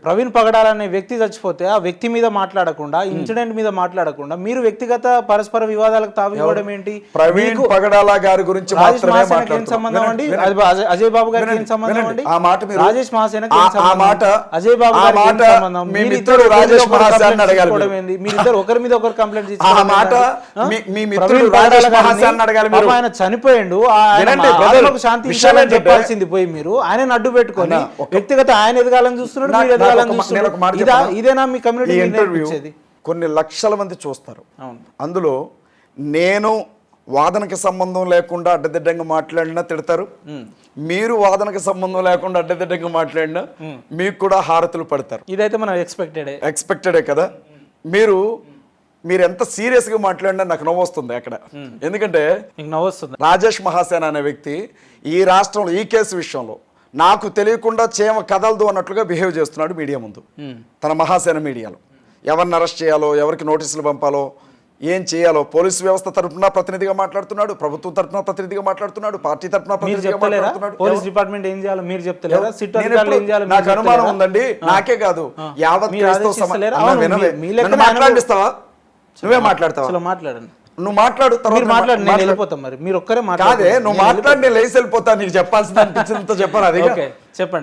ప్రవీణ్ పగడాల అనే వ్యక్తి చచ్చిపోతే ఆ వ్యక్తి మీద మాట్లాడకుండా ఇన్సిడెంట్ మీద మాట్లాడకుండా మీరు వ్యక్తిగత పరస్పర వివాదాలకు తావివ్వడం ఏంటి? ప్రవీణ్ పగడాల గారి గురించి ఏం సంబంధం అండి? అజయ్ బాబు గారికి ఏం సంబంధం అండి? ఆ మాట మీరు రాజేష్ మహాసేనకి అజయ్ బాబు గారికి ఏం సంబంధం? మీరిద్దరు రాజేష్ మహాసేన అడగాలి. మీరిద్దరు ఒకరి మీద ఒకరు కంప్లైంట్ చేసి ఆ మాట మీ మిత్రుడు రాజేష్ మహాసేన అడగాలి. ఆయన చనిపోయిండు, శాంతి చెప్పాల్సింది పోయి మీరు ఆయన అడ్డు పెట్టుకొని వ్యక్తిగత ఆయన ఎదగాలని చూస్తున్నాడు, మీరు ఎదగాలని చూస్తున్నారు. ఇదేనా మీ కమ్యూనిటీ ఇంటర్వ్యూ? కొన్ని లక్షల మంది చూస్తారు. అందులో నేను వాదనకి సంబంధం లేకుండా అడ్డదిడ్డంగా మాట్లాడినా తిడతారు, మీరు వాదనకి సంబంధం లేకుండా అడ్డదిడ్డంగా మాట్లాడినా మీకు కూడా హారతులు పడతారు. ఇదైతే మనం ఎక్స్పెక్టెడే కదా. మీరు ఎంత సీరియస్గా మాట్లాడినా నాకు నవ్వు వస్తుంది అక్కడ. ఎందుకంటే రాజేష్ మహాసేన అనే వ్యక్తి ఈ రాష్ట్రంలో ఈ కేసు విషయంలో నాకు తెలియకుండా చేమ కదలదు అన్నట్లుగా బిహేవ్ చేస్తున్నాడు మీడియా ముందు. తన మహాసేన మీడియాలో ఎవరిని అరెస్ట్ చేయాలో, ఎవరికి నోటీసులు పంపాలో, ఏం చేయాలో పోలీసు వ్యవస్థ తరఫున ప్రతినిధిగా మాట్లాడుతున్నాడు, ప్రభుత్వం తరఫున ప్రతినిధిగా మాట్లాడుతున్నాడు, పార్టీ తరఫున ప్రతినిధిగా మాట్లాడుతున్నాడు. పోలీస్ డిపార్ట్మెంట్ ఏం చేయాలో మీరు చెప్తలేరా? నాకు అనుమానం ఉందండి, నాకే కాదు యావత్ మాట్లాడిస్తావా? నువ్వే మాట్లాడతావా? మాట్లాడండి. నువ్వు మాట్లాడు, వెళ్ళిపోతాం. మరి మీరు ఒక్కరే కాదే, నువ్వు మాట్లాడి నేను లేచి వెళ్ళిపోతా. నీకు చెప్పాల్సింది అనిపించినంత చెప్పాను. అది చెప్పండి.